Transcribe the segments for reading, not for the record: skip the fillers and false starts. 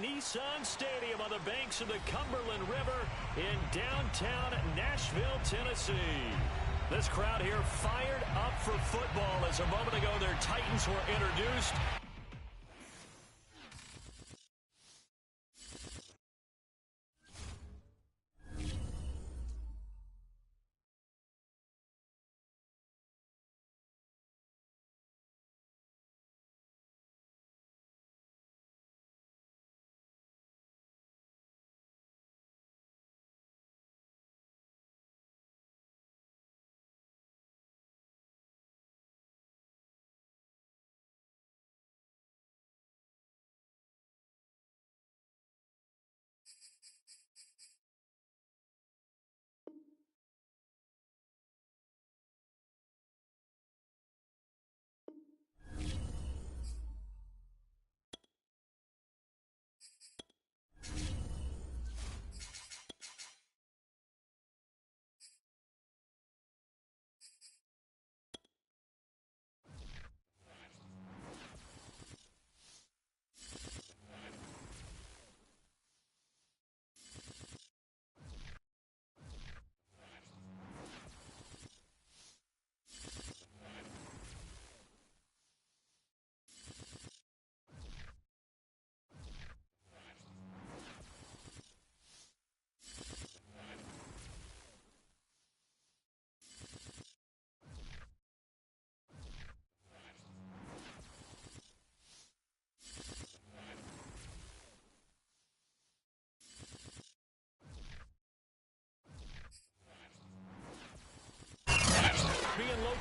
Nissan Stadium on the banks of the Cumberland River in downtown Nashville, Tennessee. This crowd here fired up for football as a moment ago their Titans were introduced.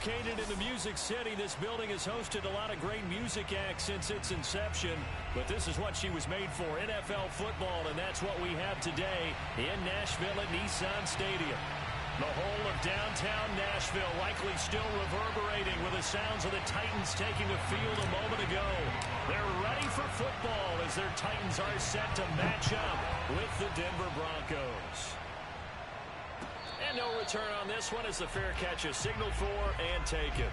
Located in the Music City, this building has hosted a lot of great music acts since its inception, but this is what she was made for, NFL football, and that's what we have today in Nashville at Nissan Stadium. The whole of downtown Nashville likely still reverberating with the sounds of the Titans taking the field a moment ago. They're ready for football as their Titans are set to match up with the Denver Broncos. And no return on this one as the fair catch is signaled for and taken.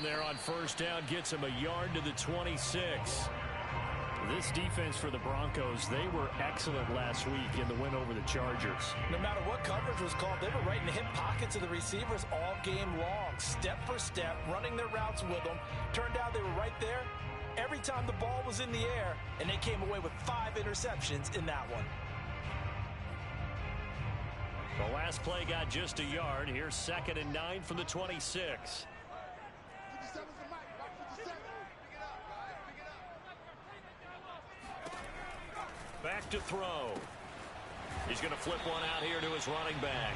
There on first down gets him a yard to the 26. This defense for the Broncos, they were excellent last week in the win over the Chargers. No matter what coverage was called, they were right in the hip pockets of the receivers all game long, step for step, running their routes with them. Turned out they were right there every time the ball was in the air, and they came away with 5 interceptions in that one. The last play got just a yard. Here's 2nd and 9 from the 26. Back to throw. He's going to flip one out here to his running back.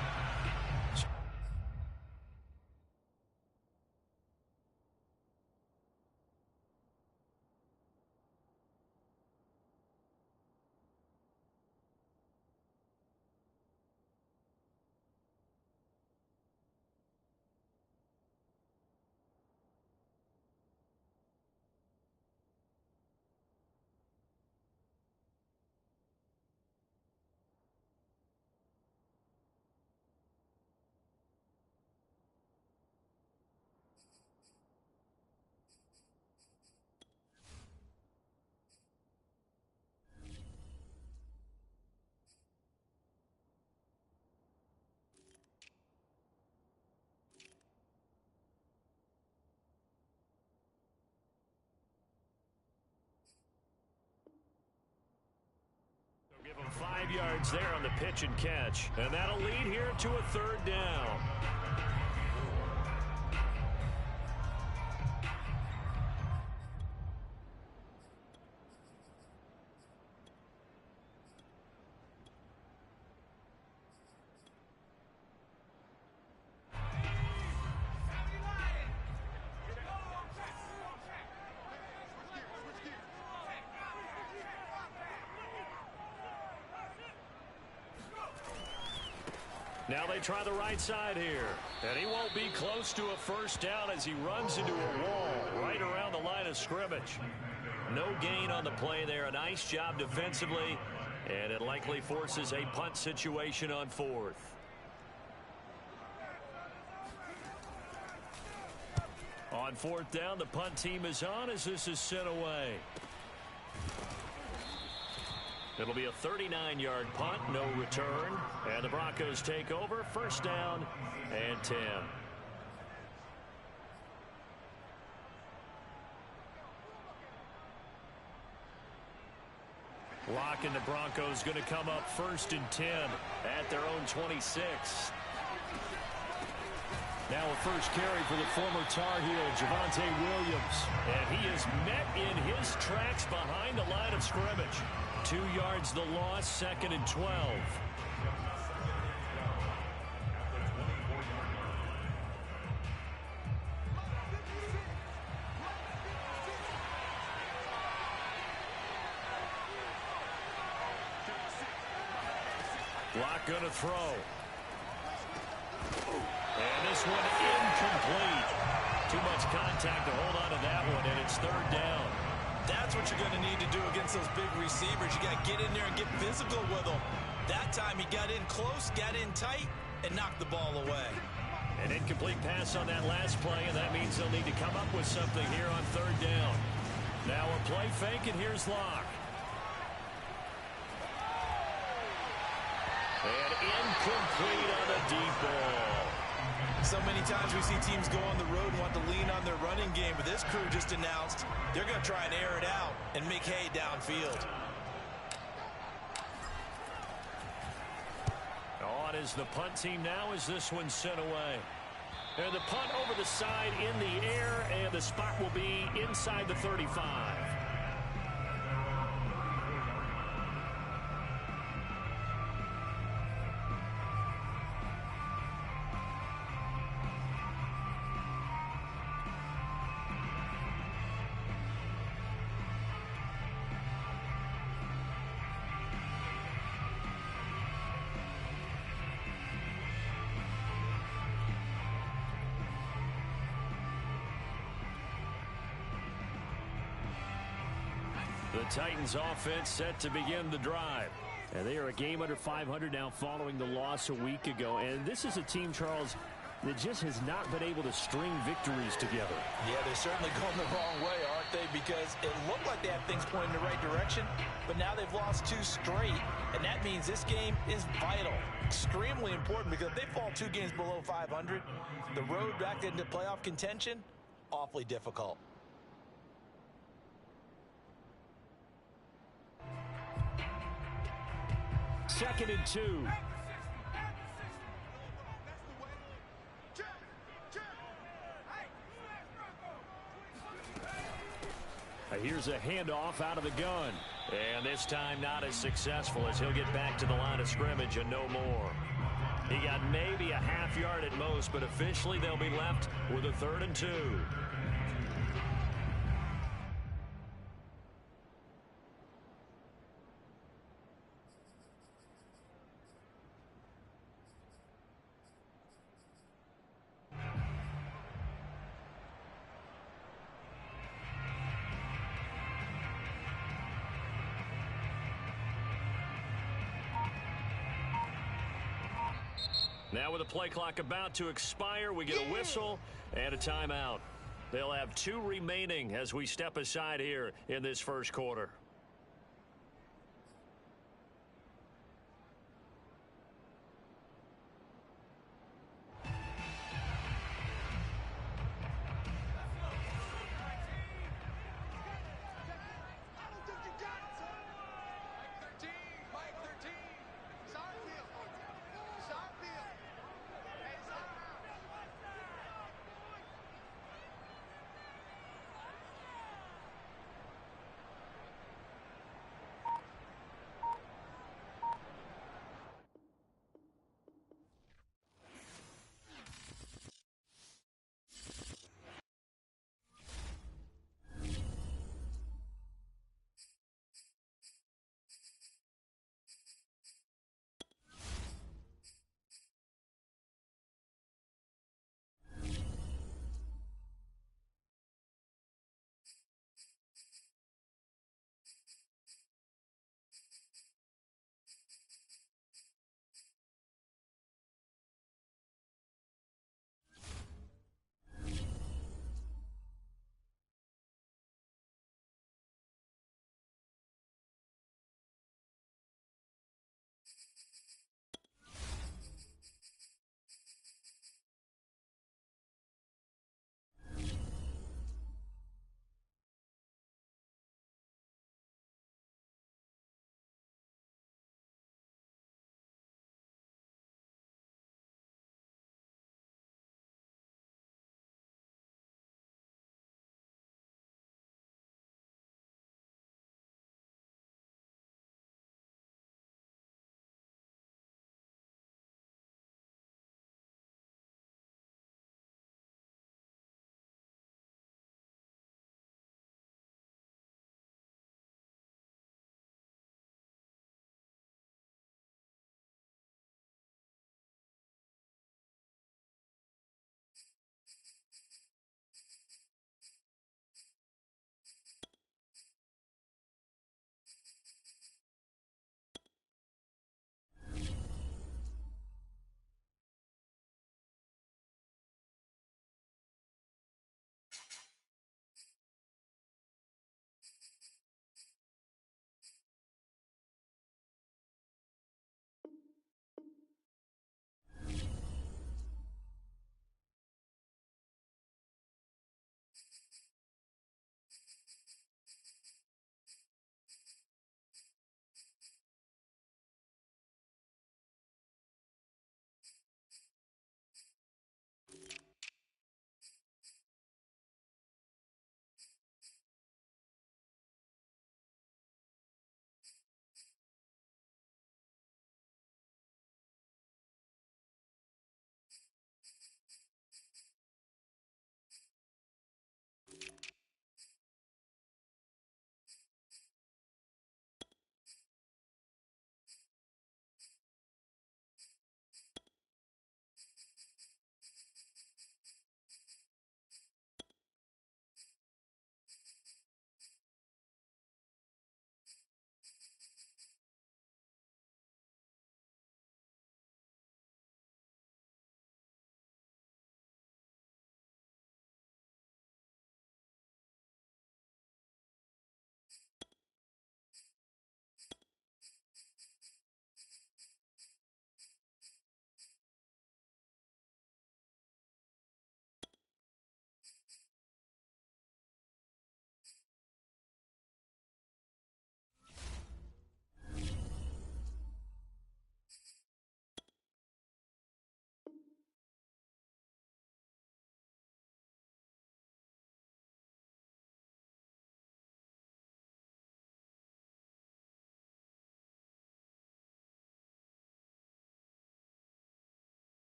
Give him 5 yards there on the pitch and catch. And that'll lead here to a 3rd down. Now they try the right side here. And he won't be close to a first down as he runs into a wall right around the line of scrimmage. No gain on the play there. A nice job defensively. And it likely forces a punt situation on fourth. On fourth down, the punt team is on as this is sent away. It'll be a 39-yard punt, no return. And the Broncos take over, first down and 10. Lock and the Broncos going to come up first and 10 at their own 26. Now a first carry for the former Tar Heel, Javonte Williams. And he is met in his tracks behind the line of scrimmage. 2 yards the loss, second and 12. Block going to throw. And this one incomplete. Too much contact to hold on to that one, and it's third down. That's what you're going to need to do against those big receivers. You got to get in there and get physical with them. That time he got in close, got in tight, and knocked the ball away. An incomplete pass on that last play, and that means they'll need to come up with something here on third down. Now a play fake, and here's Locke. And incomplete on the deep ball. So many times we see teams go on the road and want to lean on their running game, but this crew just announced they're going to try and air it out and make hay downfield. On is the punt team now as this one's sent away. And the punt over the side in the air, and the spot will be inside the 35. The Titans offense set to begin the drive. And they are a game under 500 now following the loss a week ago. And this is a team, Charles, that just has not been able to string victories together. Yeah, they're certainly going the wrong way, aren't they? Because it looked like they had things pointing in the right direction, but now they've lost 2 straight. And that means this game is vital, extremely important, because if they fall 2 games below 500, the road back into playoff contention, awfully difficult. Second and 2. Here's a handoff out of the gun. And this time not as successful as he'll get back to the line of scrimmage and no more. He got maybe a half yard at most, but officially they'll be left with a 3rd and 2. Now with the play clock about to expire, we get a whistle and a timeout. They'll have 2 remaining as we step aside here in this first quarter.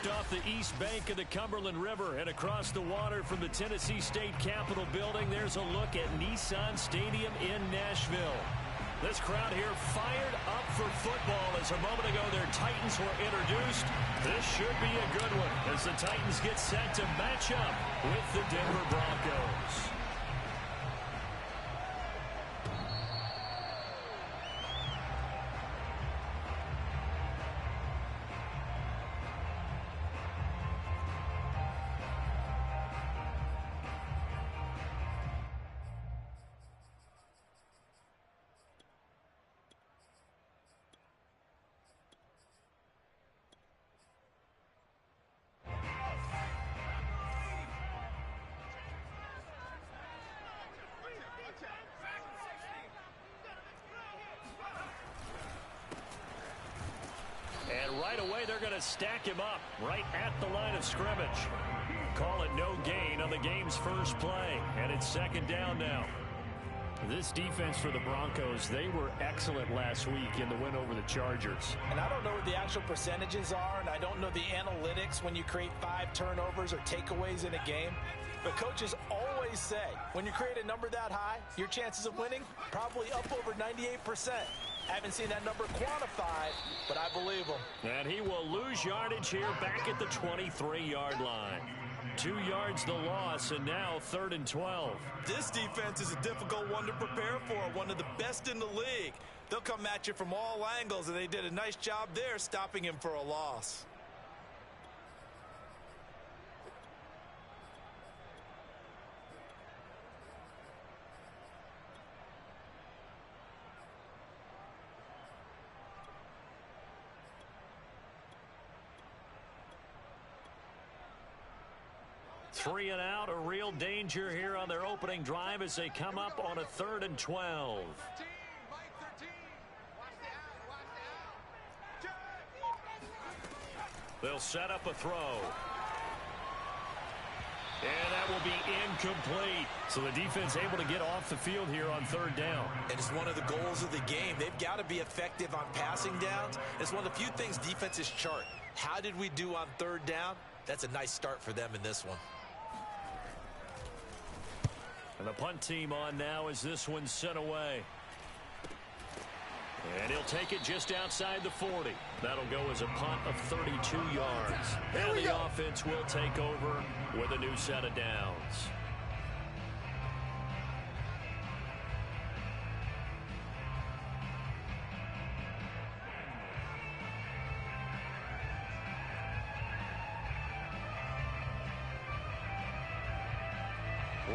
Just off the east bank of the Cumberland River and across the water from the Tennessee State Capitol building, there's a look at Nissan Stadium in Nashville. This crowd here fired up for football as a moment ago their Titans were introduced. This should be a good one as the Titans get set to match up with the Denver Broncos. And right away, they're going to stack him up right at the line of scrimmage. Call it no gain on the game's first play. And it's second down now. This defense for the Broncos, they were excellent last week in the win over the Chargers. And I don't know what the actual percentages are, and I don't know the analytics when you create 5 turnovers or takeaways in a game. But coaches always say, when you create a number that high, your chances of winning probably up over 98%. I haven't seen that number quantified, but I believe him. And he will lose yardage here back at the 23-yard line. 2 yards the loss, and now 3rd and 12. This defense is a difficult one to prepare for, one of the best in the league. They'll come at you from all angles, and they did a nice job there stopping him for a loss. Three and out, a real danger here on their opening drive as they come up on a 3rd and 12. They'll set up a throw. And that will be incomplete. So the defense able to get off the field here on 3rd down. And it's one of the goals of the game. They've got to be effective on passing downs. It's one of the few things defenses chart. How did we do on 3rd down? That's a nice start for them in this one. And the punt team on now as this one's sent away. And he'll take it just outside the 40. That'll go as a punt of 32 yards. And the offense will take over with a new set of downs.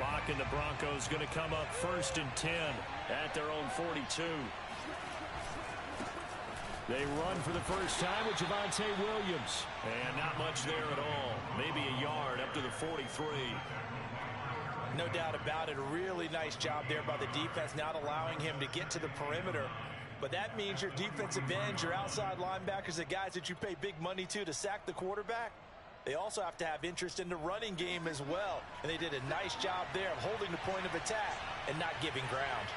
Lock and the Broncos going to come up 1st and 10 at their own 42. They run for the first time with Javonte Williams. And not much there at all. Maybe a yard up to the 43. No doubt about it. A really nice job there by the defense, not allowing him to get to the perimeter. But that means your defensive ends, your outside linebackers, the guys that you pay big money to sack the quarterback, they also have to have interest in the running game as well. And they did a nice job there of holding the point of attack and not giving ground.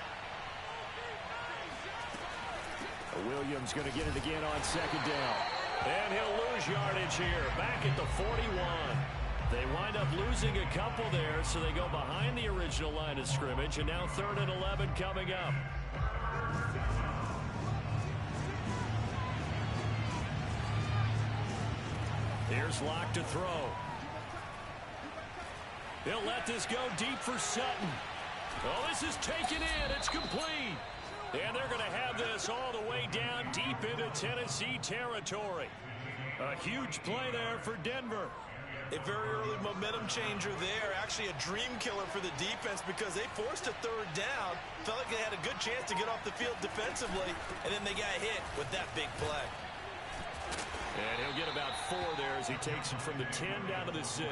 Williams going to get it again on 2nd down. And he'll lose yardage here back at the 41. They wind up losing a couple there, so they go behind the original line of scrimmage. And now 3rd and 11 coming up. Here's Locke to throw. He'll let this go deep for Sutton. Oh, this is taken in. It's complete. And they're going to have this all the way down deep into Tennessee territory. A huge play there for Denver. A very early momentum changer there. Actually a dream killer for the defense because they forced a 3rd down. Felt like they had a good chance to get off the field defensively. And then they got hit with that big play. And he'll get about 4 there as he takes it from the 10 down to the 6.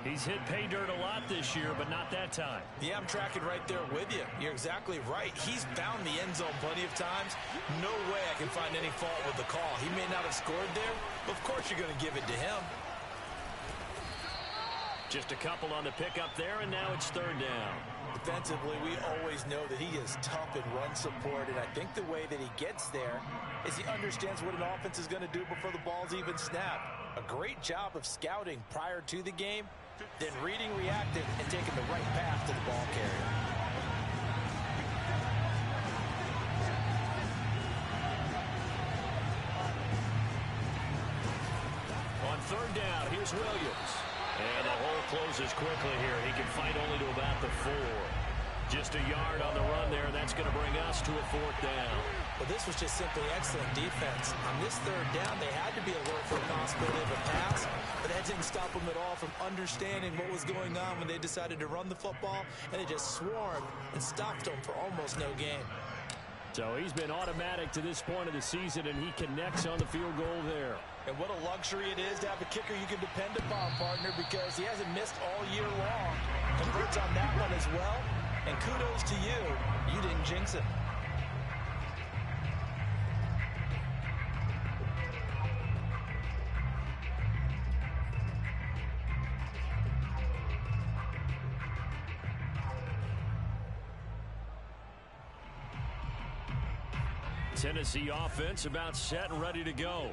He's hit pay dirt a lot this year, but not that time. Yeah, I'm tracking right there with you. You're exactly right. He's found the end zone plenty of times. No way I can find any fault with the call. He may not have scored there, but of course you're going to give it to him. Just a couple on the pickup there, and now it's 3rd down. Defensively, we always know that he is tough in run support, and I think the way that he gets there is he understands what an offense is going to do before the ball's even snapped. A great job of scouting prior to the game, then reading, reacting, and taking the right path to the ball carrier. On third down, here's Williams. And the hole closes quickly here. He can fight only to about the 4. Just a yard on the run there, and that's going to bring us to a 4th down. Well, this was just simply excellent defense. On this third down, they had to be alert for the possibility of a pass, but that didn't stop them at all from understanding what was going on when they decided to run the football, and they just swarmed and stopped them for almost no gain. So he's been automatic to this point of the season, and he connects on the field goal there. And what a luxury it is to have a kicker you can depend upon, partner, because he hasn't missed all year long. Converts on that one as well, and kudos to you. You didn't jinx it. Tennessee offense about set and ready to go.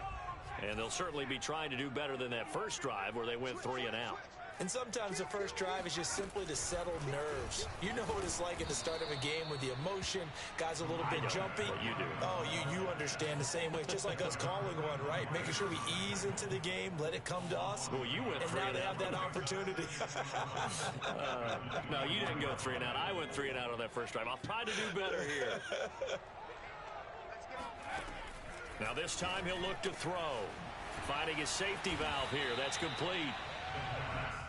And they'll certainly be trying to do better than that first drive where they went 3 and out. And sometimes the first drive is just simply to settle nerves. You know what it's like at the start of a game with the emotion, guys a little bit jumpy. But you do. Oh, you understand the same way. It's just like us calling one, right? Making sure we ease into the game, let it come to us. Well, you went 3 and out. And now they have that opportunity. No, you didn't go 3 and out. I went 3 and out on that first drive. I'll try to do better here. Now this time he'll look to throw. Finding his safety valve here. That's complete.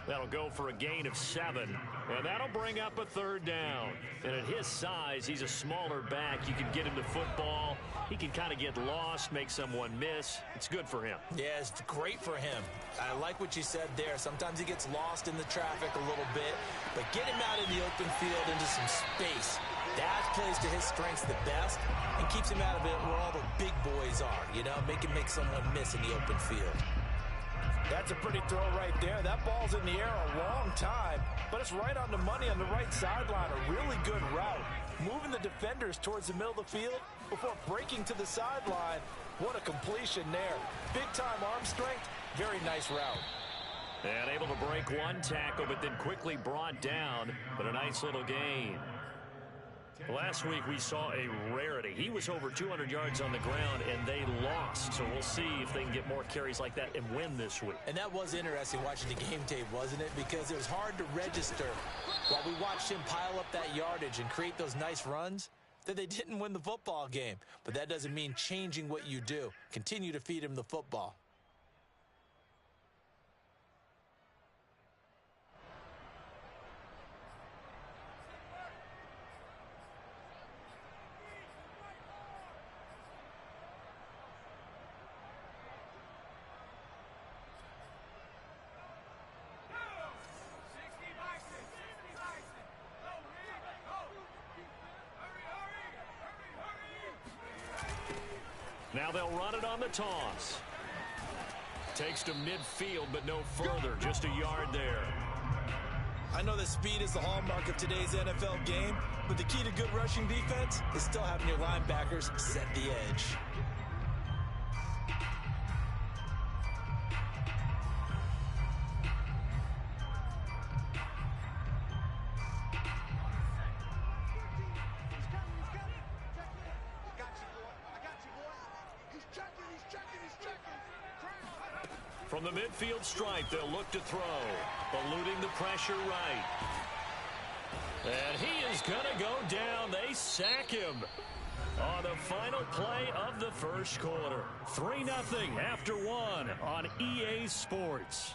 That'll go for a gain of 7. And that'll bring up a 3rd down. And at his size, he's a smaller back. You can get him to football. He can kind of get lost, make someone miss. It's good for him. Yeah, it's great for him. I like what you said there. Sometimes he gets lost in the traffic a little bit. But get him out in the open field into some space. That plays to his strengths the best and keeps him out of it where all the big boys are, you know, make someone miss in the open field. That's a pretty throw right there. That ball's in the air a long time, but it's right on the money on the right sideline. A really good route. Moving the defenders towards the middle of the field before breaking to the sideline. What a completion there. Big-time arm strength. Very nice route. And able to break one tackle, but then quickly brought down. But a nice little gain. Last week we saw a rarity. He was over 200 yards on the ground, and they lost. So we'll see if they can get more carries like that and win this week. And that was interesting watching the game tape, wasn't it? Because it was hard to register while we watched him pile up that yardage and create those nice runs that they didn't win the football game. But that doesn't mean changing what you do. Continue to feed him the football. Now they'll run it on the toss. Takes to midfield, but no further. Just a yard there. I know that speed is the hallmark of today's NFL game, but the key to good rushing defense is still having your linebackers set the edge. From the midfield stripe, they'll look to throw. Eluding the pressure right. And he is going to go down. They sack him on the final play of the first quarter. 3-0 after 1 on EA Sports.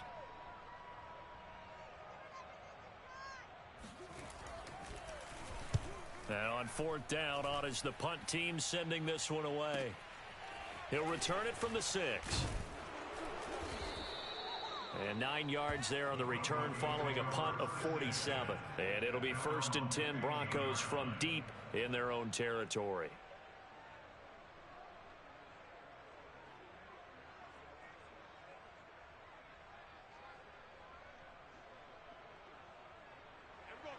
Now on 4th down, on is the punt team sending this one away. He'll return it from the 6. And 9 yards there on the return following a punt of 47. And it'll be 1st and 10 Broncos from deep in their own territory.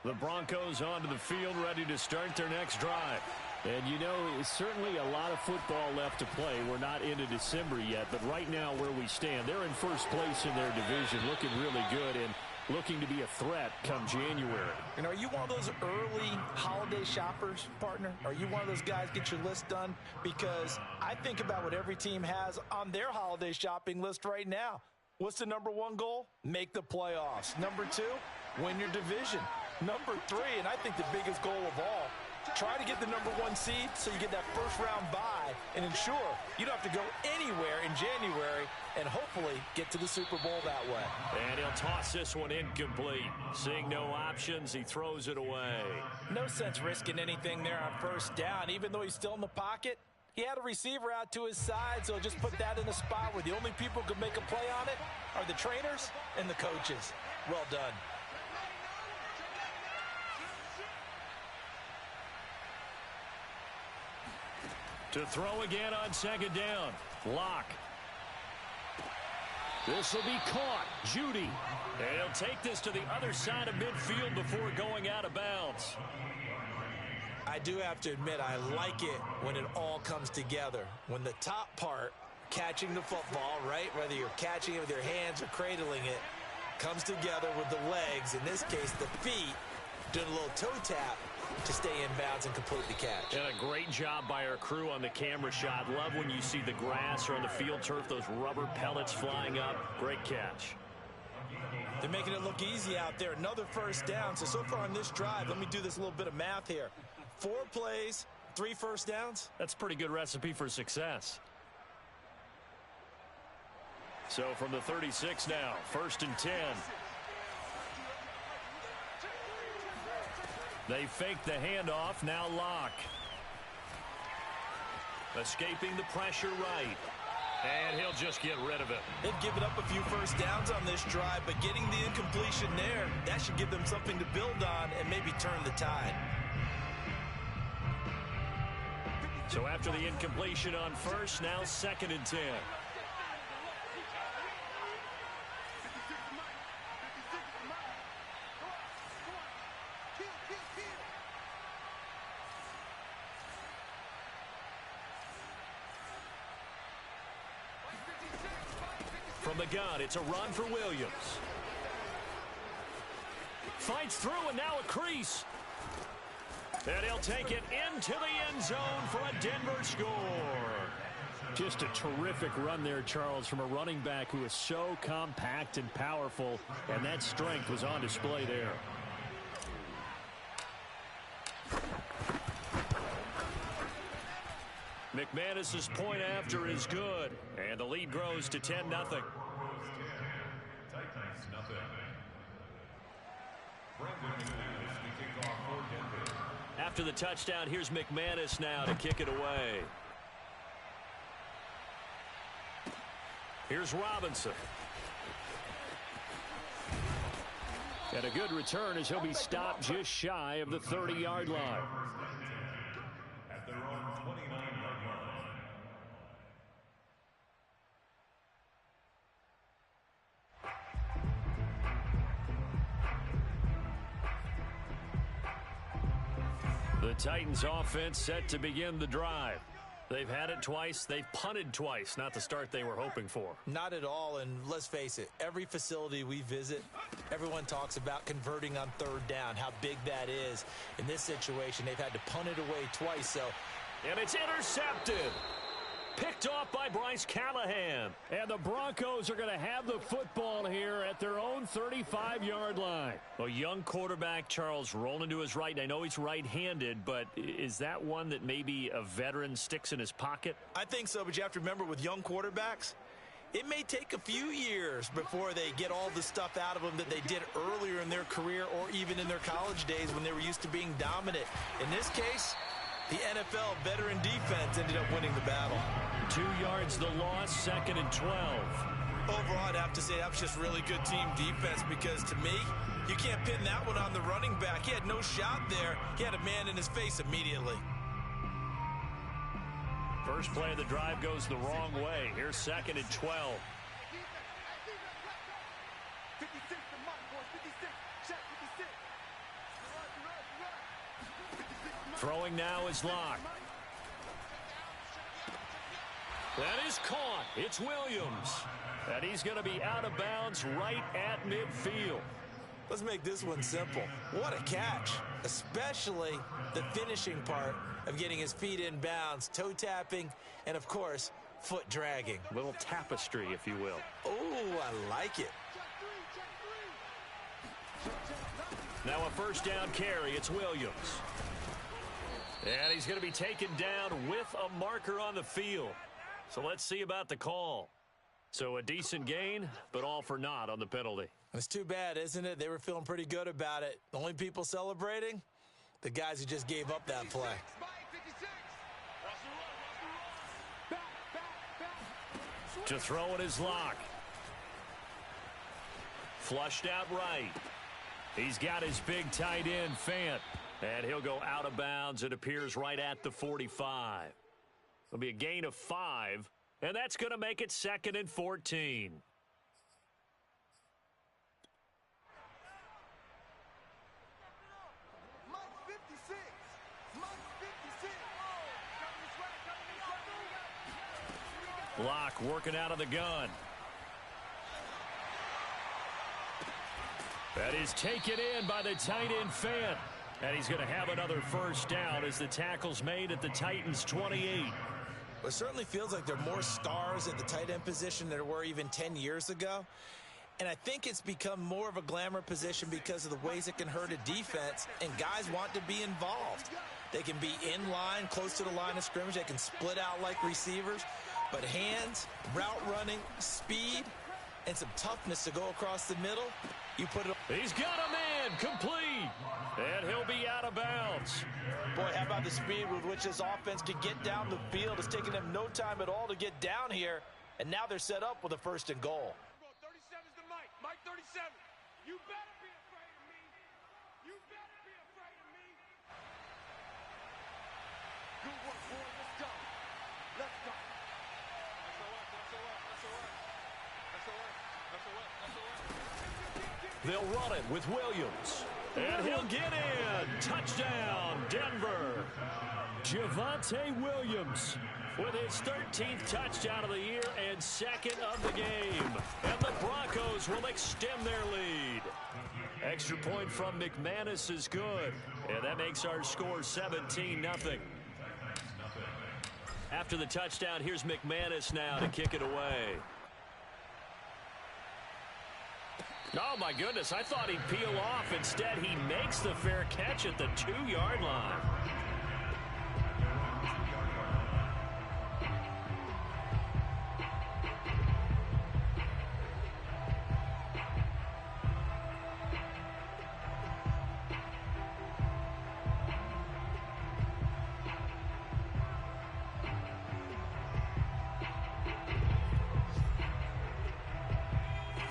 The Broncos onto the field ready to start their next drive. And, you know, certainly a lot of football left to play. We're not into December yet, but right now where we stand, they're in first place in their division, looking really good and looking to be a threat come January. And are you one of those early holiday shoppers, partner? Are you one of those guys get your list done? Because I think about what every team has on their holiday shopping list right now. What's the number one goal? Make the playoffs. Number two, win your division. Number three, and I think the biggest goal of all, try to get the number one seed so you get that first round bye and ensure you don't have to go anywhere in January and hopefully get to the Super Bowl that way. And he'll toss this one incomplete. Seeing no options, he throws it away. No sense risking anything there on first down. Even though he's still in the pocket, he had a receiver out to his side, so just put that in a spot where the only people who can make a play on it are the trainers and the coaches. Well done. To throw again on second down. Lock. This will be caught. Judy. And he'll take this to the other side of midfield before going out of bounds. I do have to admit, I like it when it all comes together. When the top part, catching the football, right, whether you're catching it with your hands or cradling it, comes together with the legs, in this case the feet, doing a little toe tap to stay in bounds and complete the catch. And a great job by our crew on the camera shot. Love when you see the grass or on the field turf, those rubber pellets flying up. Great catch. They're making it look easy out there. Another first down. So far on this drive, let me do this little bit of math here. 4 plays, 3 first downs. That's a pretty good recipe for success. So from the 36 now, 1st and 10. They fake the handoff, now Lock. Escaping the pressure right. And he'll just get rid of it. They've given up a few first downs on this drive, but getting the incompletion there, that should give them something to build on and maybe turn the tide. So after the incompletion on first, now 2nd and 10. From the gun, it's a run for Williams. Fights through and now a crease. And he'll take it into the end zone for a Denver score. Just a terrific run there, Charles, from a running back who is so compact and powerful, and that strength was on display there. McManus's point after is good, and the lead grows to 10-0. After the touchdown, here's McManus now to kick it away. Here's Robinson. And a good return as he'll be stopped just shy of the 30-yard line. At their own 29-yard line. The Titans offense set to begin the drive. They've had it twice. They've punted twice. Not the start they were hoping for. Not at all, and let's face it, every facility we visit, everyone talks about converting on 3rd down, how big that is. In this situation, they've had to punt it away twice. And it's intercepted. Picked off by Bryce Callahan. And the Broncos are going to have the football here at their own 35-yard line. A young quarterback, Charles, rolling to his right. I know he's right-handed, but is that one that maybe a veteran sticks in his pocket? I think so, but you have to remember with young quarterbacks, it may take a few years before they get all the stuff out of them that they did earlier in their career or even in their college days when they were used to being dominant. In this case, the NFL veteran defense ended up winning the battle. 2 yards the loss, 2nd and 12. Overall, I'd have to say that was just really good team defense because to me, you can't pin that one on the running back. He had no shot there. He had a man in his face immediately. First play of the drive goes the wrong way. Here's 2nd and 12. Throwing now is Locke. That is caught. It's Williams. And he's going to be out of bounds right at midfield. Let's make this one simple. What a catch, especially the finishing part of getting his feet in bounds, toe tapping, and, of course, foot dragging. A little tapestry, if you will. Oh, I like it. Now a first down carry. It's Williams. And he's going to be taken down with a marker on the field. So let's see about the call. So a decent gain, but all for naught on the penalty. It's too bad, isn't it? They were feeling pretty good about it. The only people celebrating, the guys who just gave up that play. To throw it is Locke. Flushed out right. He's got his big tight end, Fant. And he'll go out of bounds. It appears right at the 45. It'll be a gain of 5. And that's going to make it 2nd and 14. Locke working out of the gun. That is taken in by the tight end, Fant. And he's going to have another first down as the tackle's made at the Titans' 28. It certainly feels like there are more stars at the tight end position than there were even 10 years ago. And I think it's become more of a glamour position because of the ways it can hurt a defense, and guys want to be involved. They can be in line, close to the line of scrimmage. They can split out like receivers. But hands, route running, speed, and some toughness to go across the middle, you put it on. He's got a man complete, and he'll be out of bounds. Boy, how about the speed with which this offense can get down the field? It's taken them no time at all to get down here, and now they're set up with a 1st and goal. 37's the Mike. Mike 37. You better be afraid of me. You better be afraid of me. Good work, boy. Let's go. Let's go. They'll run it with Williams. And he'll get in. Touchdown, Denver. Javonte Williams with his 13th touchdown of the year and 2nd of the game. And the Broncos will extend their lead. Extra point from McManus is good. And that makes our score 17-0. After the touchdown, here's McManus now to kick it away. Oh, my goodness. I thought he'd peel off. Instead, he makes the fair catch at the 2-yard line.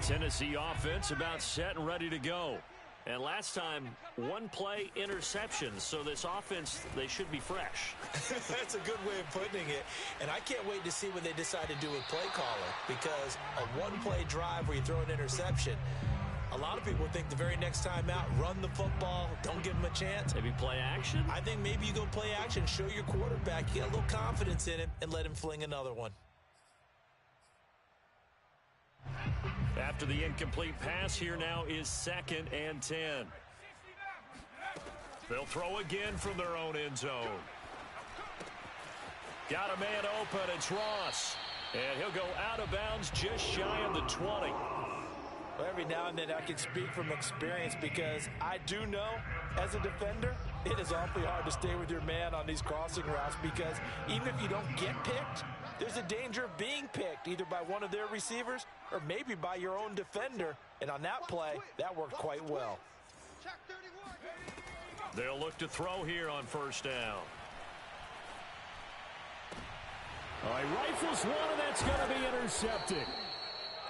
Tennessee offense about set and ready to go. And last time, 1 play interception. So this offense, they should be fresh. That's a good way of putting it. And I can't wait to see what they decide to do with play caller. Because a 1-play drive where you throw an interception, a lot of people think the very next time out, run the football, don't give him a chance. Maybe play action? I think maybe you go play action, show your quarterback, get a little confidence in him, and let him fling another one. After the incomplete pass, here now is 2nd and 10. They'll throw again from their own end zone. Got a man open. It's Ross. And he'll go out of bounds just shy of the 20. Well, every now and then I can speak from experience because I do know as a defender, it is awfully hard to stay with your man on these crossing routes because even if you don't get picked, there's a danger of being picked either by one of their receivers or maybe by your own defender. And on that play, that worked quite well. They'll look to throw here on 1st down. All right, rifles one, and that's going to be intercepted.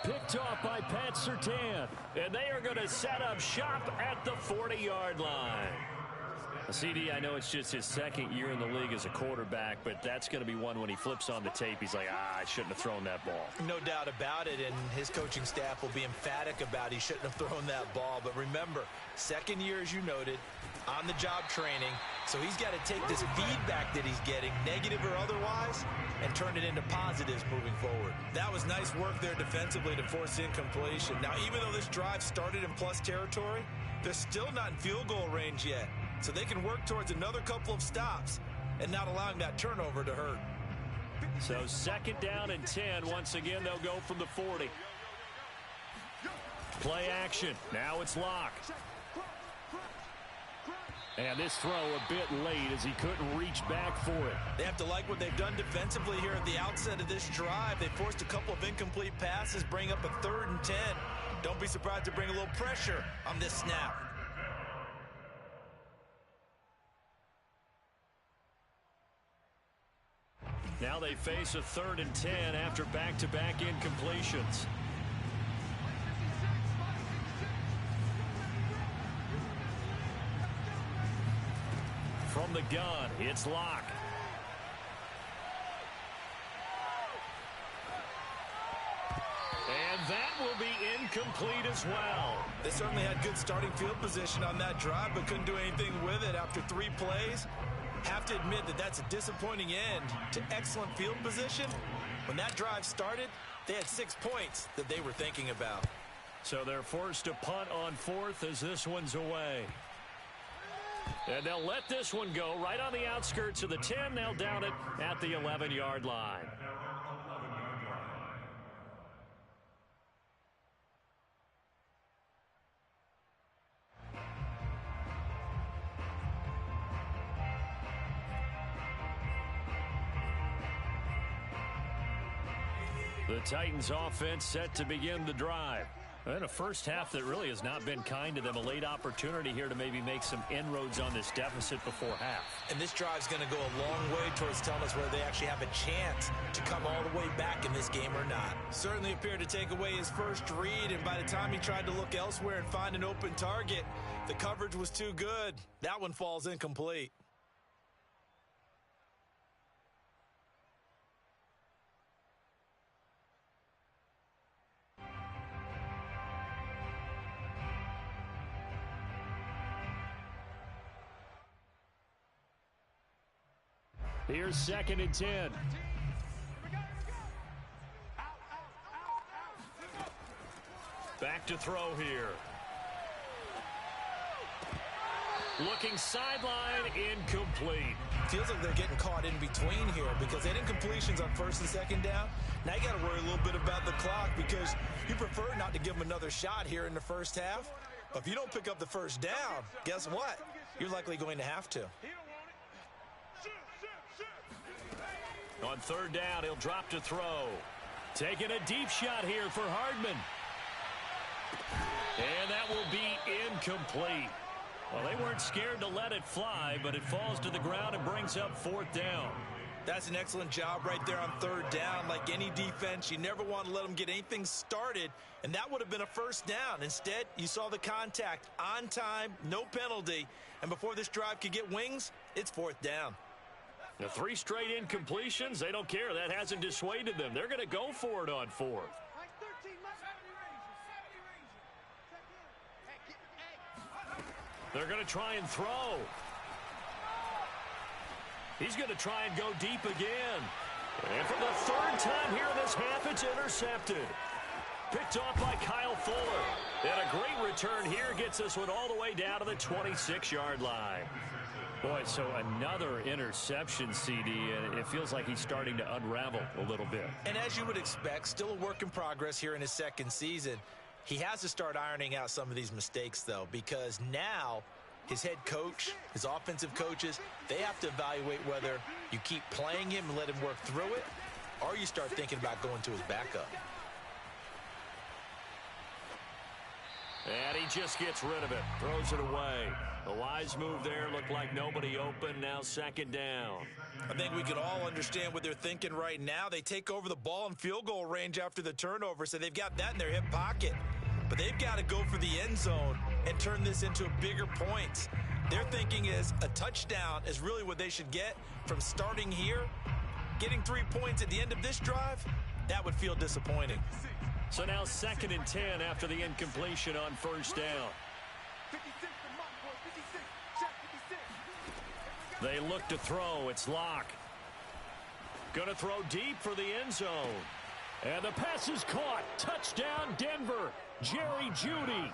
Picked off by Pat Surtain. And they are going to set up shop at the 40-yard line. CD, I know it's just his 2nd year in the league as a quarterback, but that's going to be one when he flips on the tape. He's like, I shouldn't have thrown that ball. No doubt about it, and his coaching staff will be emphatic about he shouldn't have thrown that ball. But remember, 2nd year, as you noted, on-the-job training. So he's got to take this feedback that he's getting, negative or otherwise, and turn it into positives moving forward. That was nice work there defensively to force incompletion. Now, even though this drive started in plus territory, they're still not in field goal range yet. So they can work towards another couple of stops and not allowing that turnover to hurt. So 2nd down and 10. Once again, they'll go from the 40. Play action. Now it's Locke. And this throw a bit late as he couldn't reach back for it. They have to like what they've done defensively here at the outset of this drive. They forced a couple of incomplete passes, bring up a 3rd and 10. Don't be surprised to bring a little pressure on this snap. Now they face a 3rd and 10 after back-to-back incompletions. From the gun, it's Locke. And that will be incomplete as well. They certainly had good starting field position on that drive, but couldn't do anything with it after 3 plays. Have to admit that that's a disappointing end to excellent field position. When that drive started, they had 6 points that they were thinking about. So they're forced to punt on 4th as this one's away. And they'll let this one go right on the outskirts of the 10. They'll down it at the 11-yard line. The Titans offense set to begin the drive. And a first half that really has not been kind to them. A late opportunity here to maybe make some inroads on this deficit before half. And this drive's going to go a long way towards telling us whether they actually have a chance to come all the way back in this game or not. Certainly appeared to take away his first read, and by the time he tried to look elsewhere and find an open target, the coverage was too good. That one falls incomplete. Here's 2nd and 10. Back to throw here. Looking sideline, incomplete. Feels like they're getting caught in between here because they had incompletions on 1st and 2nd down. Now you got to worry a little bit about the clock because you prefer not to give them another shot here in the first half. But if you don't pick up the first down, guess what? You're likely going to have to. On 3rd down, he'll drop to throw. Taking a deep shot here for Hardman. And that will be incomplete. Well, they weren't scared to let it fly, but it falls to the ground and brings up 4th down. That's an excellent job right there on 3rd down. Like any defense, you never want to let them get anything started, and that would have been a first down. Instead, you saw the contact on time, no penalty, and before this drive could get wings, it's 4th down. The 3 straight incompletions, they don't care. That hasn't dissuaded them. They're going to go for it on 4th. They're going to try and throw. He's going to try and go deep again. And for the 3rd time here in this half, it's intercepted. Picked off by Kyle Fuller. And a great return here gets this one all the way down to the 26-yard line. Boy, so another interception, CD, and it feels like he's starting to unravel a little bit. And as you would expect, still a work in progress here in his 2nd season. He has to start ironing out some of these mistakes, though, because now his head coach, his offensive coaches, they have to evaluate whether you keep playing him and let him work through it, or you start thinking about going to his backup. And he just gets rid of it, throws it away. A wise move there, looked like nobody open, now 2nd down. I think we can all understand what they're thinking right now. They take over the ball in field goal range after the turnover, so they've got that in their hip pocket. But they've got to go for the end zone and turn this into bigger points. Their thinking is a touchdown is really what they should get from starting here. Getting 3 points at the end of this drive, that would feel disappointing. So now 2nd and 10 after the incompletion on 1st down. They look to throw. It's Locke. Going to throw deep for the end zone. And the pass is caught. Touchdown, Denver. Jerry Jeudy.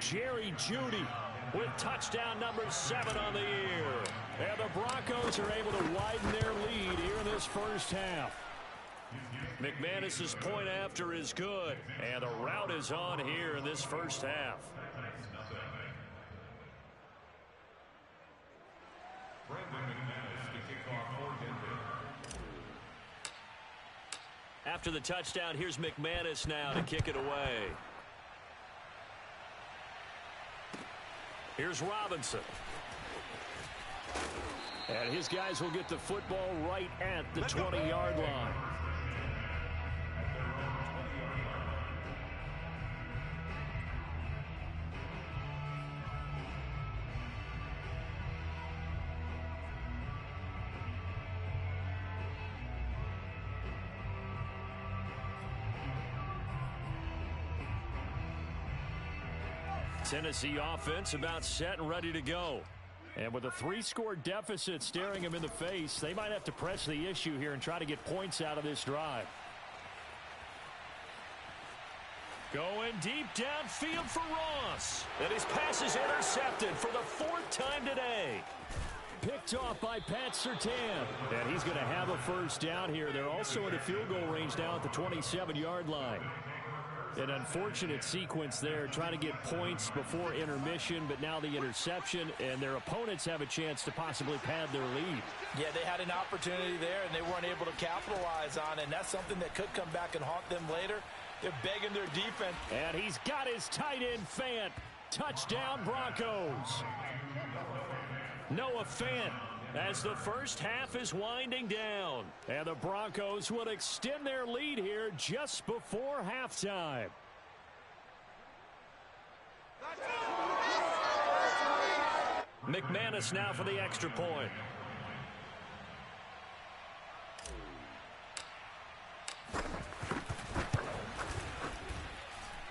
Jerry Jeudy with touchdown number 7 on the year. And the Broncos are able to widen their lead here in this first half. McManus's point after is good. And the route is on here in this first half. After the touchdown, here's McManus now to kick it away. Here's Robinson. And his guys will get the football right at the 20-yard line. Tennessee offense about set and ready to go. And with a 3-score deficit staring them in the face, they might have to press the issue here and try to get points out of this drive. Going deep downfield for Ross. And his pass is intercepted for the 4th time today. Picked off by Pat Surtain. And he's going to have a first down here. They're also in a field goal range now at the 27-yard line. An unfortunate sequence there, trying to get points before intermission, but now the interception, and their opponents have a chance to possibly pad their lead. Yeah, they had an opportunity there, and they weren't able to capitalize on it, and that's something that could come back and haunt them later. They're begging their defense. And he's got his tight end, Fant. Touchdown, Broncos. Noah Fant, as the first half is winding down. And the Broncos will extend their lead here just before halftime. McManus now for the extra point.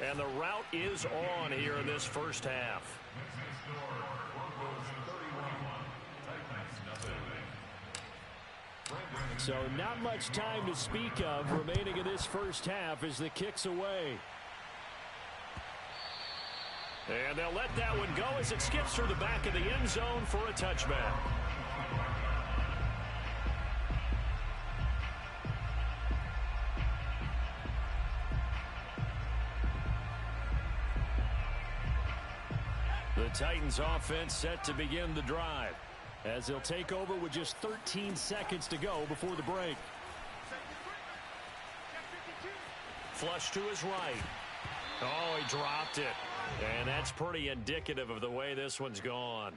And the route is on here in this first half. So not much time to speak of remaining in this first half as the kick's away. And they'll let that one go as it skips through the back of the end zone for a touchback. The Titans offense set to begin the drive, as they'll take over with just 13 seconds to go before the break. Flush to his right. Oh, he dropped it. And that's pretty indicative of the way this one's gone.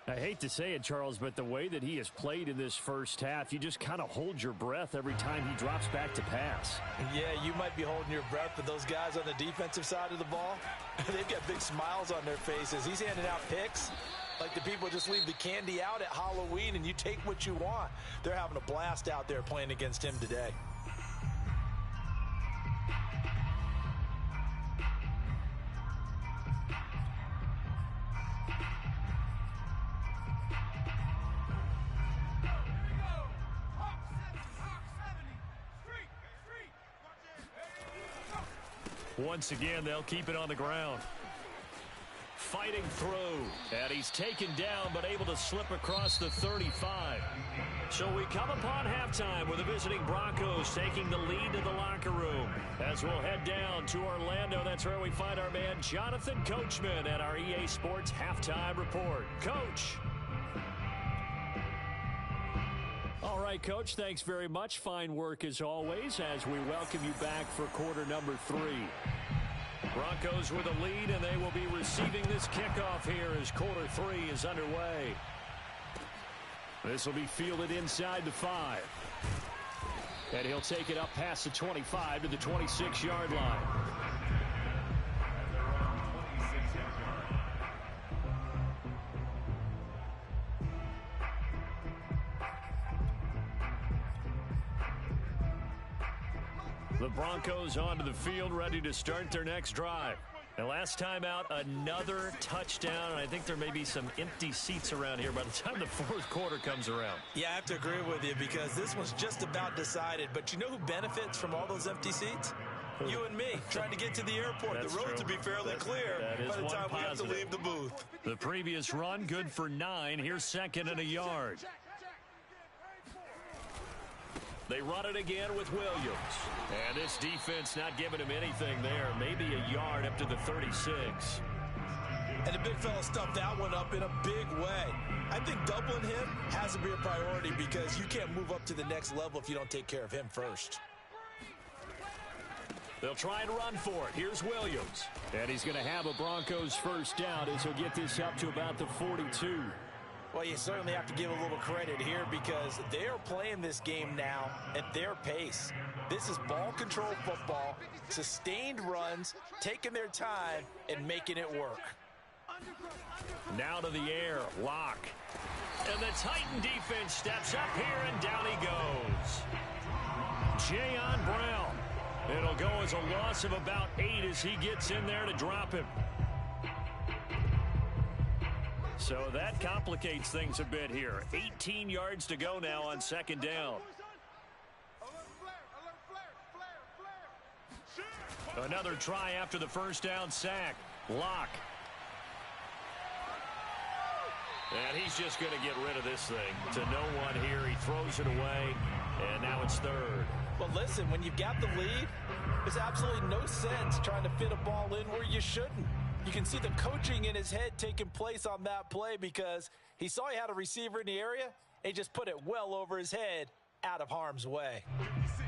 I hate to say it, Charles, but the way that he has played in this first half, you just kind of hold your breath every time he drops back to pass. Yeah, you might be holding your breath, but those guys on the defensive side of the ball, they've got big smiles on their faces. He's handing out picks like the people just leave the candy out at Halloween and you take what you want. They're having a blast out there playing against him today. Once again, they'll keep it on the ground. Fighting through, and he's taken down but able to slip across the 35. So we come upon halftime with the visiting Broncos taking the lead to the locker room. As we'll head down to Orlando, that's where we find our man Jonathan Coachman at our EA Sports Halftime Report. Coach. All right, Coach, thanks very much. Fine work as always as we welcome you back for quarter number 3. Broncos with a lead, and they will be receiving this kickoff here as quarter 3 is underway. This will be fielded inside the 5. And he'll take it up past the 25 to the 26-yard line. The Broncos onto the field ready to start their next drive. And last time out, another touchdown. And I think there may be some empty seats around here by the time the fourth quarter comes around. Yeah, I have to agree with you because this one's just about decided. But you know who benefits from all those empty seats? You and me, trying to get to the airport. That's the roads true. will be fairly clear by the time we have to leave the booth. The previous run, good for 9. Here's second and a yard. They run it again with Williams. And this defense not giving him anything there. Maybe a yard up to the 36. And the big fella stuffed that one up in a big way. I think doubling him has to be a priority because you can't move up to the next level if you don't take care of him first. They'll try and run for it. Here's Williams. And he's going to have a Broncos first down as he'll get this up to about the 42. Well, you certainly have to give a little credit here because they are playing this game now at their pace. This is ball control football, sustained runs, taking their time, and making it work. Now to the air, Lock. And the Titan defense steps up here, and down he goes. Jayon Brown. It'll go as a loss of about 8 as he gets in there to drop him. So that complicates things a bit here. 18 yards to go now on second down. Another try after the first down sack. Lock. And he's just going to get rid of this thing. To no one here. He throws it away. And now it's third. Well, listen, when you've got the lead, there's absolutely no sense trying to fit a ball in where you shouldn't. You can see the coaching in his head taking place on that play because he saw he had a receiver in the area and he just put it well over his head out of harm's way.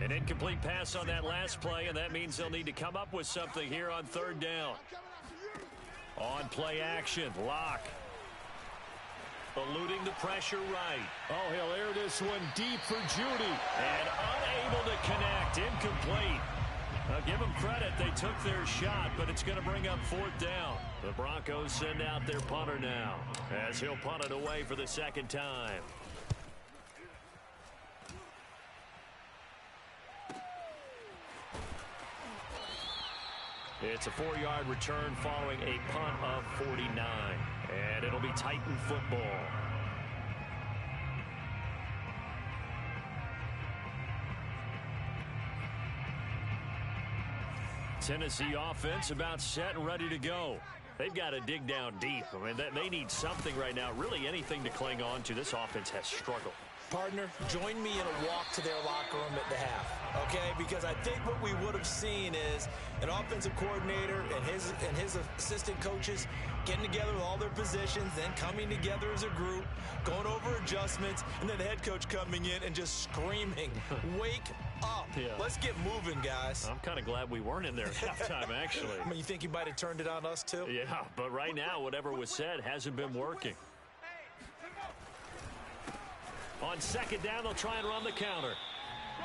An incomplete pass on that last play, and that means they'll need to come up with something here on third down. On play action, Lock. Eluding the pressure right. Oh, he'll air this one deep for Judy. And unable to connect. Incomplete. Now, give them credit. They took their shot, but it's going to bring up fourth down. The Broncos send out their punter now as he'll punt it away for the second time. It's a 4-yard return following a punt of 49. And it'll be Titan football. Tennessee offense about set and ready to go. They've got to dig down deep. I mean, they need something right now, really anything to cling on to. This offense has struggled. Partner, join me in a walk to their locker room at the half, okay? Because I think what we would have seen is an offensive coordinator and his assistant coaches getting together with all their positions, then coming together as a group, going over adjustments, and then the head coach coming in and just screaming, wake up. Yeah. Let's get moving, guys. I'm kind of glad we weren't in there at halftime, actually. I mean, you think he might have turned it on us, too? Yeah, but right now, whatever was said hasn't been working. On second down, they'll try and run the counter.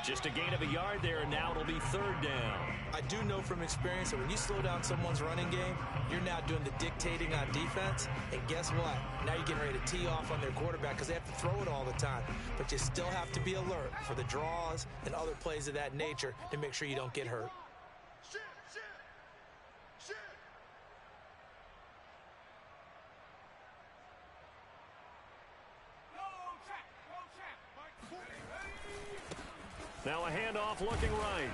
Just a gain of a yard there, and now it'll be third down. I do know from experience that when you slow down someone's running game, you're now doing the dictating on defense. And guess what? Now you're getting ready to tee off on their quarterback because they have to throw it all the time. But you still have to be alert for the draws and other plays of that nature to make sure you don't get hurt. Now a handoff looking right.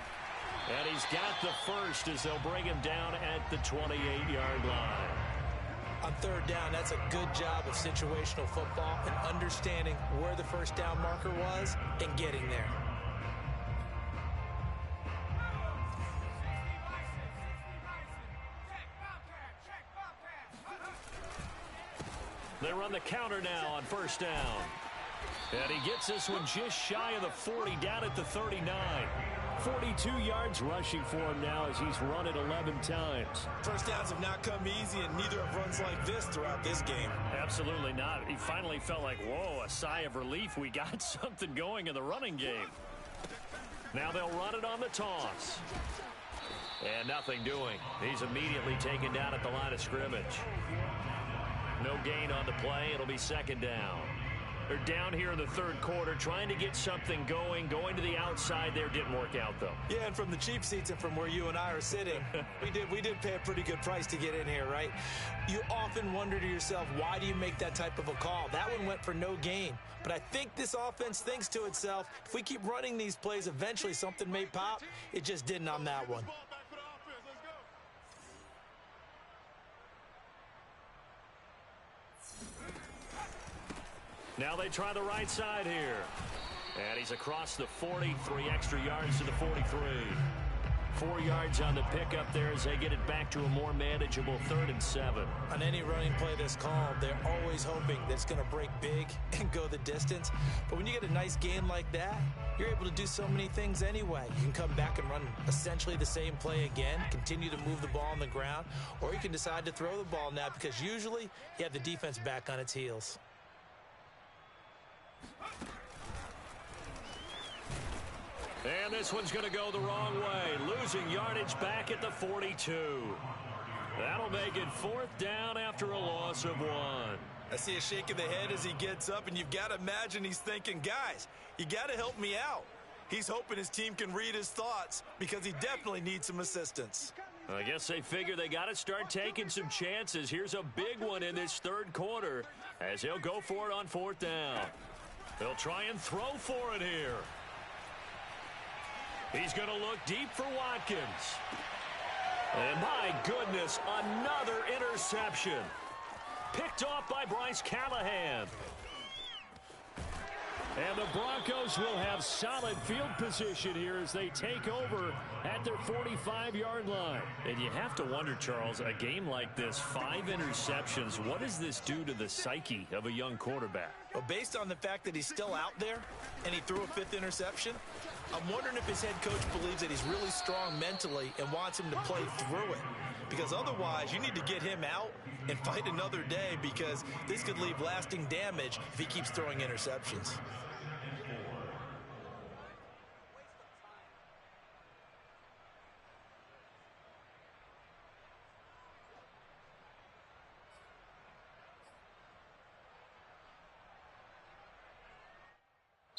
And he's got the first as they'll bring him down at the 28-yard line. On third down, that's a good job of situational football and understanding where the first down marker was and getting there. They run the counter now on first down. And he gets this one just shy of the 40, down at the 39. 42 yards rushing for him now as he's run it 11 times. First downs have not come easy, and neither have runs like this throughout this game. Absolutely not. He finally felt like, whoa, a sigh of relief. We got something going in the running game. Now they'll run it on the toss. And nothing doing. He's immediately taken down at the line of scrimmage. No gain on the play. It'll be second down. They're down here in the third quarter, trying to get something going to the outside there. Didn't work out, though. Yeah, and from the cheap seats and from where you and I are sitting, we did pay a pretty good price to get in here, right? You often wonder to yourself, why do you make that type of a call? That one went for no gain. But I think this offense thinks to itself, if we keep running these plays, eventually something may pop. It just didn't on that one. Now they try the right side here. And he's across the 40, 3 extra yards to the 43. 4 yards on the pickup there as they get it back to a more manageable 3rd and 7. On any running play that's called, they're always hoping that it's going to break big and go the distance. But when you get a nice gain like that, you're able to do so many things anyway. You can come back and run essentially the same play again, continue to move the ball on the ground, or you can decide to throw the ball now because usually you have the defense back on its heels. And this one's going to go the wrong way. Losing yardage back at the 42. That'll make it 4th down after a loss of 1. I see a shake of the head as he gets up, and you've got to imagine he's thinking, guys, you got to help me out. He's hoping his team can read his thoughts because he definitely needs some assistance. I guess they figure they got to start taking some chances. Here's a big one in this 3rd quarter as he'll go for it on 4th down. They'll try and throw for it here. He's going to look deep for Watkins. And my goodness, another interception. Picked off by Bryce Callahan. And the Broncos will have solid field position here as they take over at their 45-yard line. And you have to wonder, Charles, a game like this, 5 interceptions, what does this do to the psyche of a young quarterback? Well, based on the fact that he's still out there and he threw a 5th interception, I'm wondering if his head coach believes that he's really strong mentally and wants him to play through it. Because otherwise, you need to get him out and fight another day because this could leave lasting damage if he keeps throwing interceptions.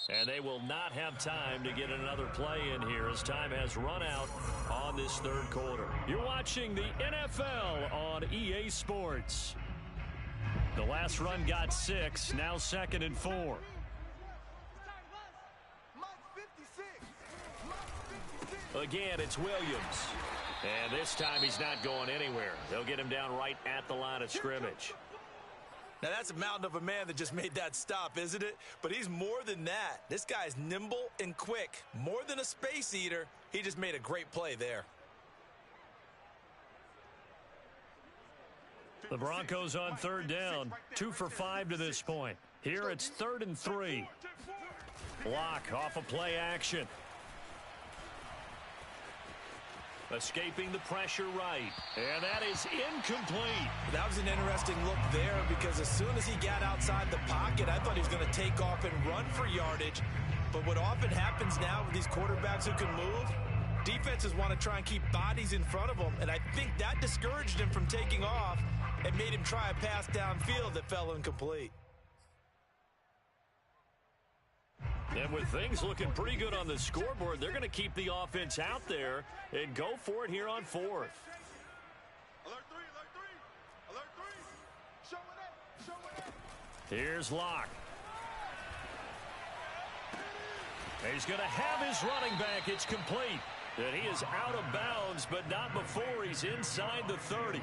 And they will not have time to get another play in here as time has run out on this 3rd quarter. You're watching the NFL on EA Sports. The last run got 6, now 2nd and 4. Again, it's Williams. And this time he's not going anywhere. They'll get him down right at the line of scrimmage. Now, that's a mountain of a man that just made that stop, isn't it? But he's more than that. This guy's nimble and quick. More than a space eater. He just made a great play there. The Broncos on 3rd down. 2 for 5 to this point. Here it's 3rd and 3. Block off a play action. Escaping the pressure right. And that is incomplete. That was an interesting look there because as soon as he got outside the pocket, I thought he was going to take off and run for yardage. But what often happens now with these quarterbacks who can move, defenses want to try and keep bodies in front of them. And I think that discouraged him from taking off and made him try a pass downfield that fell incomplete. And with things looking pretty good on the scoreboard, they're going to keep the offense out there and go for it here on 4th. Alert 3, alert 3, alert 3. Show it up, show it up. Here's Locke. He's going to have his running back. It's complete. And he is out of bounds, but not before he's inside the 30.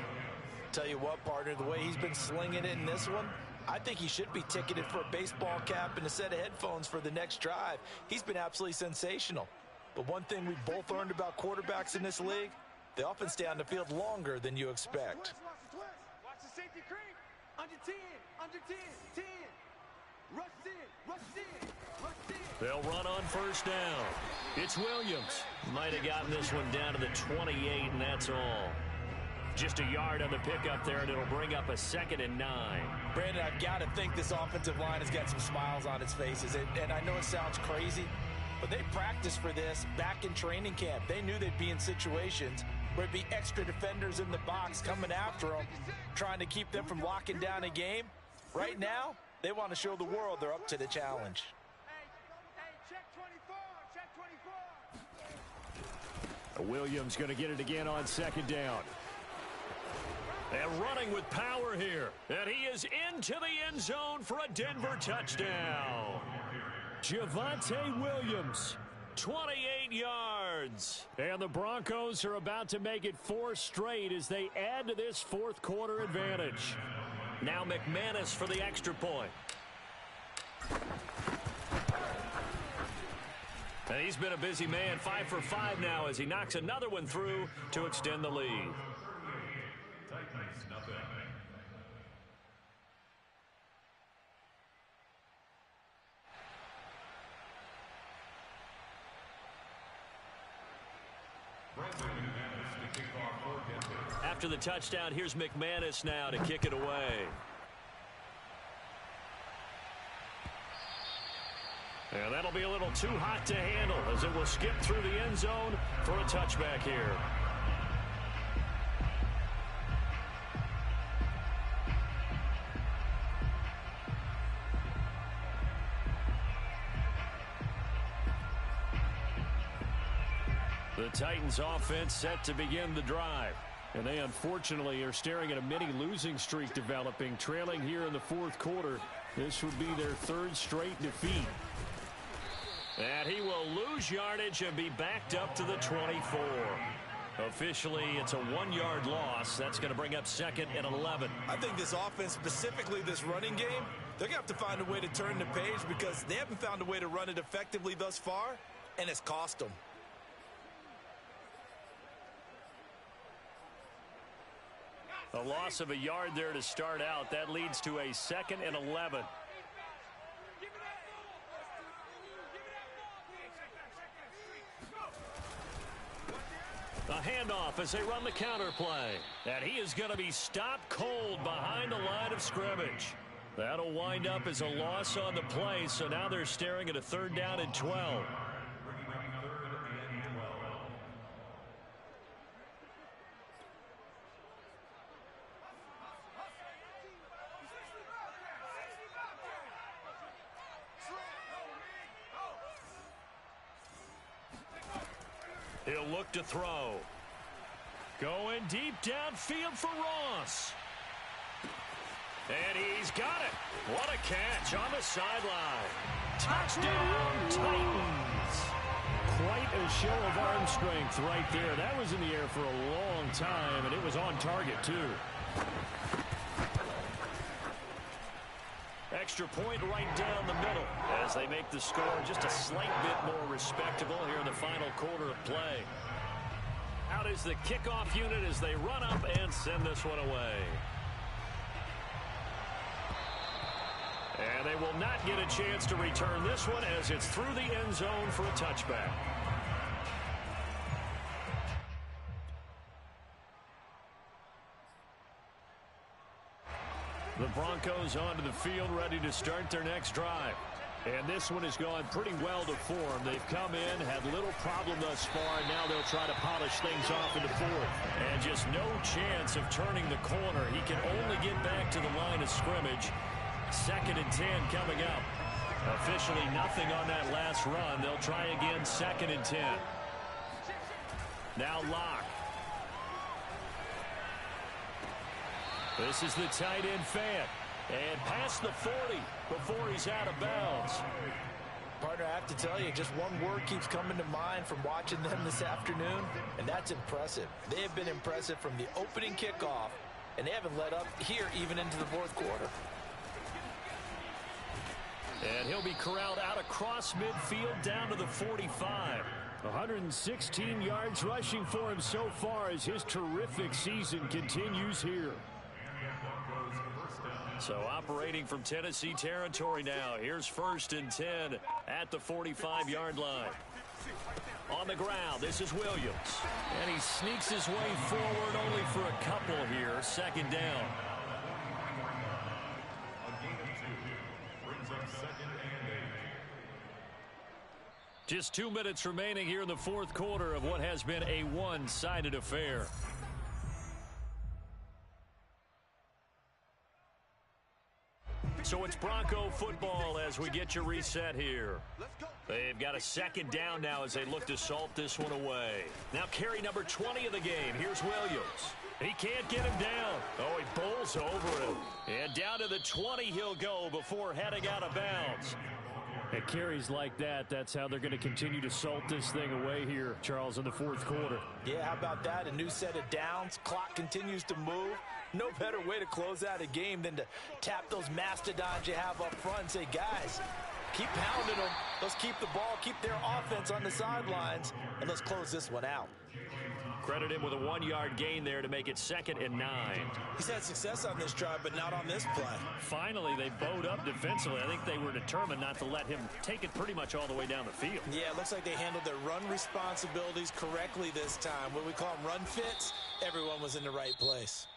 Tell you what, partner, the way he's been slinging it in this one, I think he should be ticketed for a baseball cap and a set of headphones for the next drive. He's been absolutely sensational. But one thing we've both learned about quarterbacks in this league, they often stay on the field longer than you expect. Watch the safety creep. Under 10, under 10, 10. Rush in, rush in, rush in. They'll run on 1st down. It's Williams. Might have gotten this one down to the 28, and that's all. Just a yard on the pickup there, and it'll bring up a 2nd and 9. Brandon, I've got to think this offensive line has got some smiles on its faces. And I know it sounds crazy, but they practiced for this back in training camp. They knew they'd be in situations where it'd be extra defenders in the box coming after them, trying to keep them from locking down a game. Right now, They want to show the world they're up to the challenge. Hey, check 24, check 24. Williams going to get it again on second down. And running with power here. And he is into the end zone for a Denver touchdown. Javonte Williams, 28 yards. And the Broncos are about to make it 4 straight as they add to this fourth quarter advantage. Now McManus for the extra point. And he's been a busy man, 5 for 5 now as he knocks another one through to extend the lead. After the touchdown, here's McManus now to kick it away. And that'll be a little too hot to handle as it will skip through the end zone for a touchback here. The Titans offense set to begin the drive. And they unfortunately are staring at a mini losing streak developing, trailing here in the fourth quarter. This would be their 3rd straight defeat. And he will lose yardage and be backed up to the 24. Officially, it's a 1-yard loss. That's going to bring up 2nd and 11. I think this offense, specifically this running game, they're going to have to find a way to turn the page because they haven't found a way to run it effectively thus far, and it's cost them. A loss of a yard there to start out. That leads to a 2nd and 11. A handoff as they run the counter play. And he is going to be stopped cold behind the line of scrimmage. That'll wind up as a loss on the play, so now they're staring at a 3rd down and 12. He'll look to throw. Going deep downfield for Ross. And he's got it. What a catch on the sideline. Touchdown, Titans. Quite a show of arm strength right there. That was in the air for a long time, and it was on target, too. Extra point right down the middle as they make the score just a slight bit more respectable here in the final quarter of play. Out is the kickoff unit as they run up and send this one away. And they will not get a chance to return this one as it's through the end zone for a touchback. The Broncos onto the field ready to start their next drive. And this one has gone pretty well to form. They've come in, had little problem thus far, and now they'll try to polish things off in the fourth. And just no chance of turning the corner. He can only get back to the line of scrimmage. 2nd and 10 coming up. Officially nothing on that last run. They'll try again 2nd and 10. Now Locke. This is the tight end Fant. And past the 40 before he's out of bounds. Partner, I have to tell you, just one word keeps coming to mind from watching them this afternoon, and that's impressive. They have been impressive from the opening kickoff, and they haven't let up here even into the fourth quarter. And he'll be corralled out across midfield down to the 45. 116 yards rushing for him so far as his terrific season continues here. So operating from Tennessee territory now. Here's 1st and 10 at the 45-yard line. On the ground, this is Williams. And he sneaks his way forward only for a couple here. 2nd down. Just 2 minutes remaining here in the fourth quarter of what has been a one-sided affair. So it's Bronco football as we get you reset here. They've got a second down now as they look to salt this one away. Now carry number 20 of the game. Here's Williams. He can't get him down. Oh, he bowls over him. And down to the 20 he'll go before heading out of bounds. At carries like that, that's how they're going to continue to salt this thing away here, Charles, in the fourth quarter. Yeah, how about that? A new set of downs. Clock continues to move. No better way to close out a game than to tap those mastodons you have up front and say, guys, keep pounding them. Let's keep the ball, keep their offense on the sidelines, and let's close this one out. Credit him with a 1-yard gain there to make it 2nd and 9. He's had success on this drive, but not on this play. Finally, they bowed up defensively. I think they were determined not to let him take it pretty much all the way down the field. Yeah, it looks like they handled their run responsibilities correctly this time. What we call them run fits, everyone was in the right place.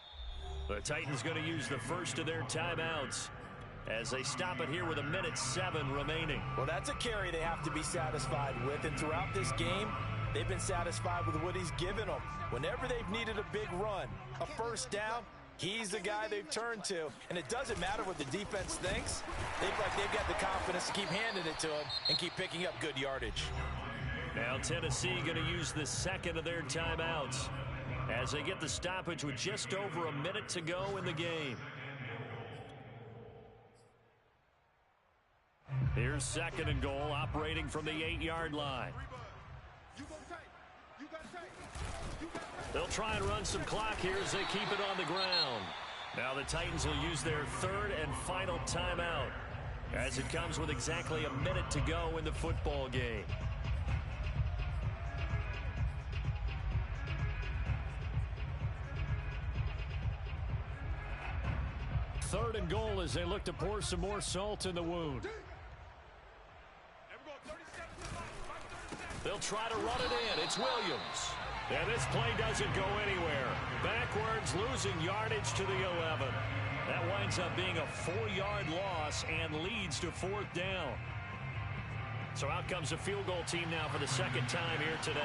The Titans going to use the first of their timeouts as they stop it here with 1:07 remaining. Well, that's a carry they have to be satisfied with, and throughout this game, they've been satisfied with what he's given them. Whenever they've needed a big run, a first down, he's the guy they've turned to. And it doesn't matter what the defense thinks. They've got the confidence to keep handing it to him and keep picking up good yardage. Now Tennessee going to use the second of their timeouts as they get the stoppage with just over a minute to go in the game. Here's 2nd and goal, operating from the 8-yard line. They'll try and run some clock here as they keep it on the ground. Now the Titans will use their 3rd and final timeout as it comes with exactly a minute to go in the football game. Third and goal as they look to pour some more salt in the wound. They'll try to run it in. It's Williams. And this play doesn't go anywhere. Backwards, losing yardage to the 11. That winds up being a 4-yard loss and leads to 4th down. So out comes the field goal team now for the second time here today.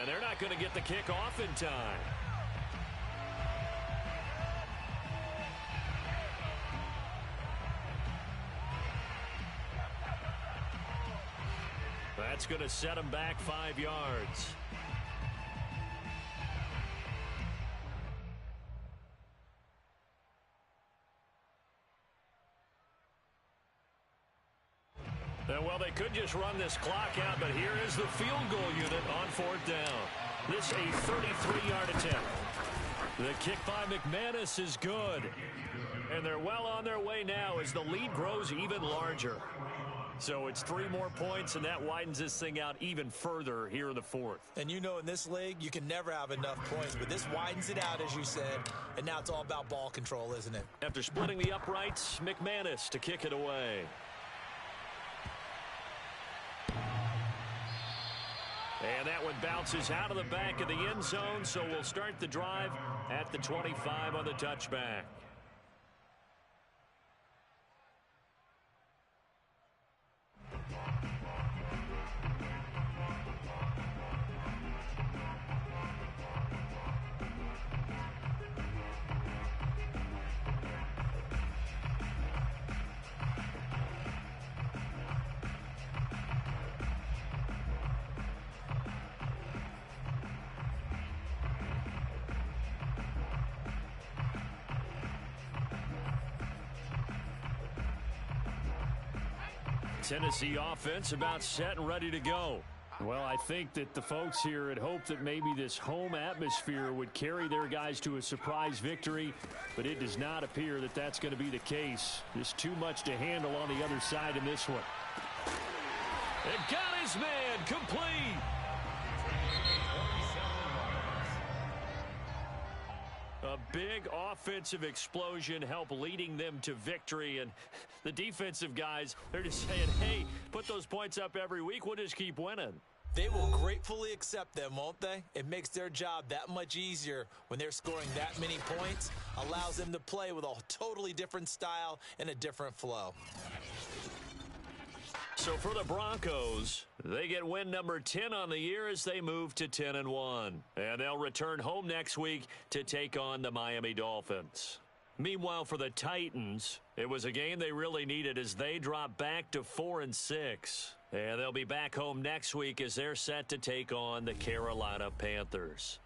And they're not going to get the kick off in time. That's going to set them back 5 yards. Well, they could just run this clock out, but here is the field goal unit on 4th down. This a 33-yard attempt. The kick by McManus is good. And they're well on their way now as the lead grows even larger. So it's 3 more points, and that widens this thing out even further here in the 4th. And you know in this league, you can never have enough points, but this widens it out, as you said, and now it's all about ball control, isn't it? After splitting the uprights, McManus to kick it away. And that one bounces out of the back of the end zone, so we'll start the drive at the 25 on the touchback. Tennessee offense about set and ready to go. Well, I think that the folks here had hoped that maybe this home atmosphere would carry their guys to a surprise victory, but it does not appear that that's going to be the case. There's too much to handle on the other side in this one. And got his man complete. A big offensive explosion helped leading them to victory, and the defensive guys, they're just saying, hey, put those points up every week, we'll just keep winning. They will gratefully accept them, won't they? It makes their job that much easier when they're scoring that many points, allows them to play with a totally different style and a different flow. So for the Broncos, they get win number 10 on the year as they move to 10-1. And they'll return home next week to take on the Miami Dolphins. Meanwhile, for the Titans, it was a game they really needed as they drop back to 4-6. And they'll be back home next week as they're set to take on the Carolina Panthers.